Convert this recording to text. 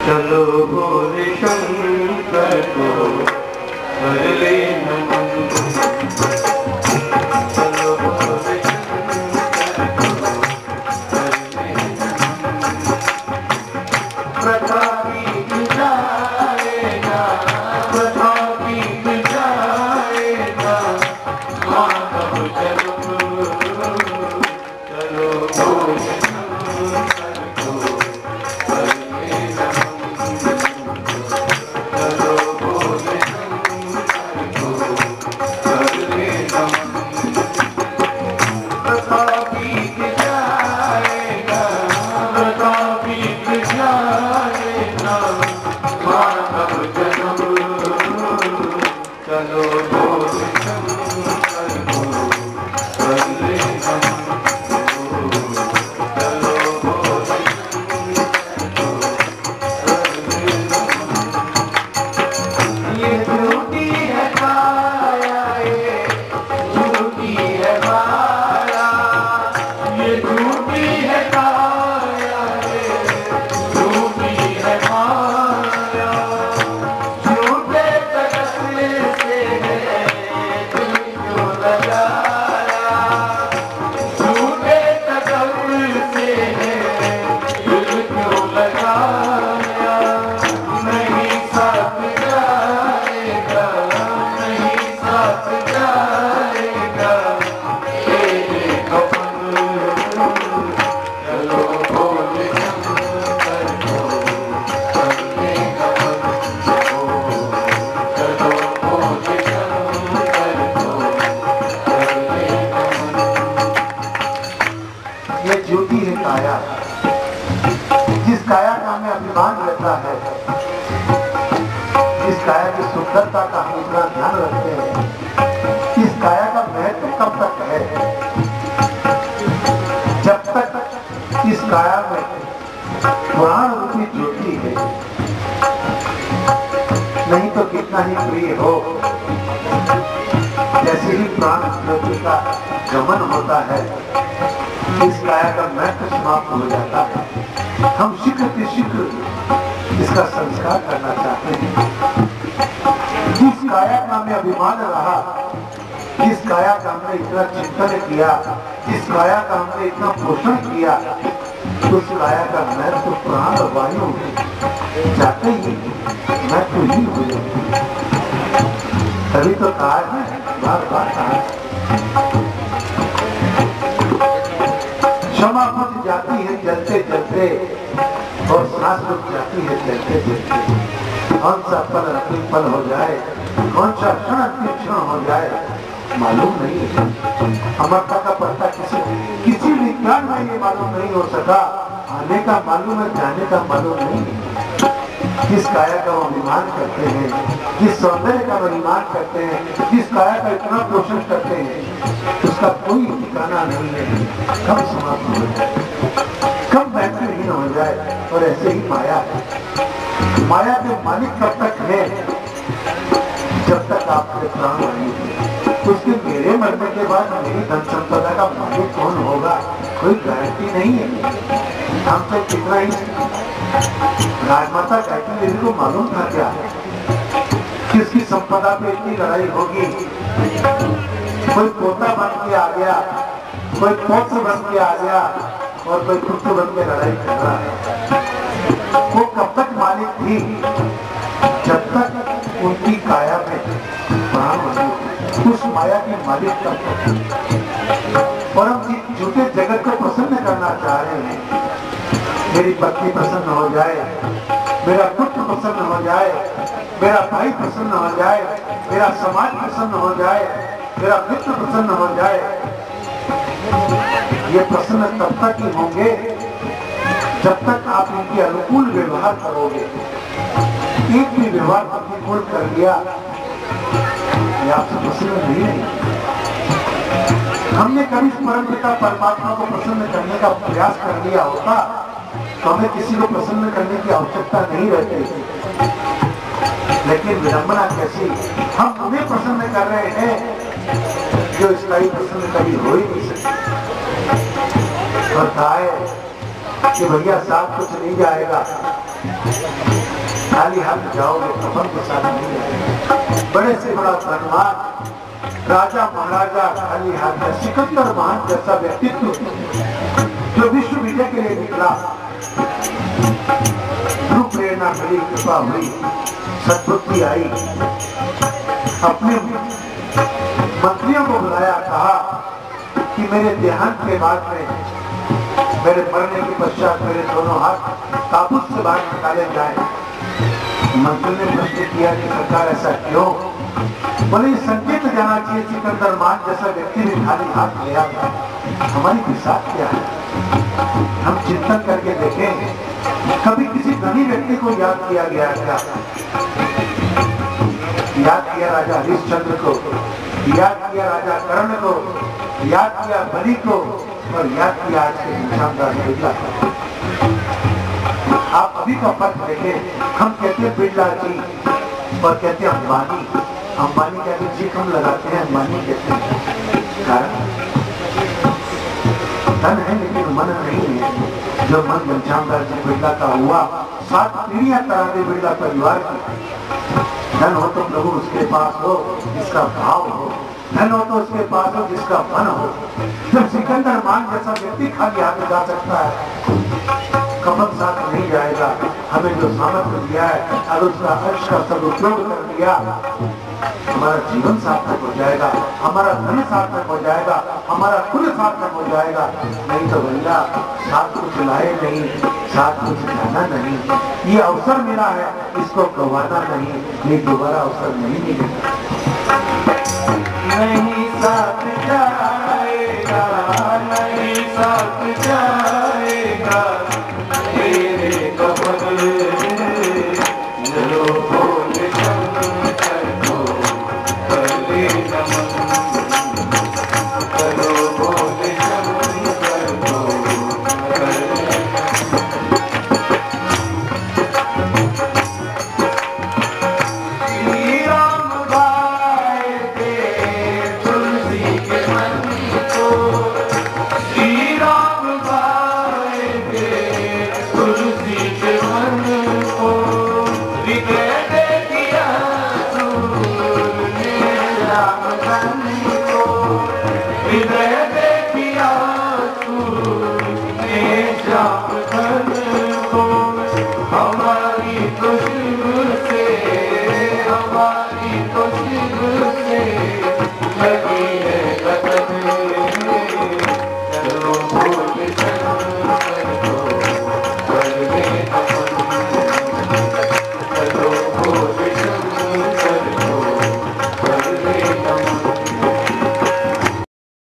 चलो भोले शंकर को कर ले नमन। चलो भोले शंकर को कर ले नमन। प्रतापी जाएगा, प्रतापी जाएगा, माधव चलो चलो भोले शंकर को कर ले नमन। चलो भोले शंकर को कर ले नमन। प्रतापी जाएगा, प्रतापी जाएगा, माधव जन्म। चलो भोले शंकर को कर ले नमन। चलो भोले शंकर को कर ले नमन। ये झूठी है काया, ये झूठी है माया, ये झूठी है काया, ये झूठी है माया। झूठे तकसीर से है दिल क्यों लगाया, झूठे तकसीर से है दिल क्यों लगाया। नहीं साथ जाएगा, नहीं साथ जाएगा तेरे कफन। चलो भोले शंकर को कर ले नमन। चलो भोले शंकर को कर ले नमन। ये ज्योति है काया, जिस काया का हमें अभिमान रहता है, जिस काया की सुंदरता का हम इतना ध्यान रखते हैं, इस काया का महत्व कब तक है? जब तक इस काया में प्राण रूपी ज्योति है। नहीं तो कितना ही प्रिय हो, जैसे ही प्राण ज्योति का गमन होता है, इस काया का महत्व समाप्त हो जाता है। हम शीघ्र से शीघ्र इसका संस्कार करना चाहते हैं। जिस काया का हमें अभिमान रहा, जिस काया का हमने इतना चिंतन किया, जिस काया का हमने इतना पोषण किया, उस काया का महत्व प्राण वायु जाते ही महत्व ही हो जाती है। तभी तो कहा है, बार बार कहा, क्षमा बुझ जाती है जलते जलते और सांस रुक जाती है चलते चलते। कौन सा पल अंतिम पल हो जाए, कौन सा क्षण अंतिम क्षण हो जाए, मालूम नहीं है। अमरता का पत्ता किसी विज्ञान में ये मालूम नहीं हो सका। आने का मालूम है, जाने का मालूम नहीं है। जिस काया का वो अभिमान करते हैं, जिस सौंदर्य का अभिमान करते हैं, जिस काया का इतना पोषण करते हैं, उसका कोई ठिकाना नहीं है। कब समाप्त हो जाए, कब महत्वहीन हो जाए। और ऐसे ही माया है, माया के मालिक कब तक है? जब तक आपके प्राण वायु है। उसके मेरे मरने के बाद मेरी धन संपदा का मालिक कौन होगा, कोई गारंटी नहीं है। हम तो कितना ही राजमाता गायत्री देवी को मालूम था क्या किसकी संपदा पे इतनी लड़ाई होगी। कोई पोता बन के आ गया, कोई पौत्र बन के आ गया और कोई पुत्र बन के लड़ाई कर रहा है। वो कब तक मालिक थी? जब तक उनकी काया में प्राण बने, उस माया के मालिक तक। और हम झूठे जगत को प्रसन्न करना चाह रहे हैं। मेरी पत्नी प्रसन्न हो जाए, मेरा पुत्र प्रसन्न हो जाए, मेरा भाई प्रसन्न हो जाए, मेरा समाज प्रसन्न हो जाए, मेरा मित्र प्रसन्न हो जाए। ये प्रसन्न तब तक ही होंगे जब तक आप इनके अनुकूल व्यवहार करोगे। एक भी व्यवहार प्रतिकूल कर लिया, ये आपसे प्रसन्न नहीं है। हमने कभी परमपिता परमात्मा को प्रसन्न करने का प्रयास कर लिया होता तो हमें किसी को प्रसन्न करने की आवश्यकता नहीं रहती। लेकिन विडंबना कैसी, हम उन्हें प्रसन्न कर रहे हैं जो स्थायी प्रसन्न कभी हो ही नहीं सकते। और कहा है कि भैया साथ कुछ नहीं जाएगा, खाली हाथ जाओगे, कफन के साथ नहीं जाओगे। बड़े से बड़ा धनवान राजा महाराजा खाली हाथ में, सिकंदर महान जैसा व्यक्तित्व जो विश्व विजय के लिए निकला, ध्रुव प्रेरणा मिली, कृपा हुई, सद्बुद्धि आई, अपने मंत्रियों को बुलाया, कहा कि मेरे देहांत के बाद में, मेरे मरने के पश्चात मेरे दोनों हाथ ताबूत से बाहर निकाले जाए। मंत्री ने प्रश्न किया कि सरकार ऐसा क्यों? बोले संकेत जाना चाहिए सिकंदर मान जैसा व्यक्ति भी खाली हाथ ले आता, हमारी दिशा क्या है? हम चिंतन करके देखें, कभी किसी धनी व्यक्ति को याद किया गया क्या? याद किया राजा हरिश्चंद्र को, याद किया राजा कर्ण को, याद किया बलि को, और याद किया आज के घनश्यामदास बिरला को। आप अभी का फर्क देखें, हम कहते हैं बिरला जी और कहते हैं अंबानी। अंबानी का भी जी हम लगाते हैं, अंबानी कहते हैं। कारण धन है लेकिन मन नहीं है। जो मन घनश्यामदास जी बिरला का हुआ, 7 पीढ़ियां कराते बिरला परिवार की। धन हो तो प्रभु उसके पास हो जिसका भाव हो, धन हो तो उसके पास हो जिसका मन हो। जब सिकंदर मान जैसा व्यक्ति खाली हाथ जा सकता है, कफन साथ नहीं जाएगा। हमें जो सामर्थ्य दिया है, अगर उसका अर्श का सदुपयोग कर दिया, हमारा जीवन सार्थक हो जाएगा, हमारा धन सार्थक हो जाएगा, हमारा कुल सार्थक हो जाएगा। नहीं तो भैया साथ कुछ लाए नहीं, साथ कुछ जाना नहीं। ये अवसर मिला है, इसको गंवाना नहीं, ये दोबारा अवसर नहीं मिलेगा। नहीं साथ जाएगा, नहीं साथ जाएगा तेरे कफन चलो बोल शंकर को करे नमन, चलो बोल शंकर को करे। श्री राम गाए थे तुलसी के मन को, श्री राम गाए थे तुलसी के मन को, हृदय दे दिया तूने राम धन को, हृदय दे दिया तूने राम धन को। हमारी दुश्मनी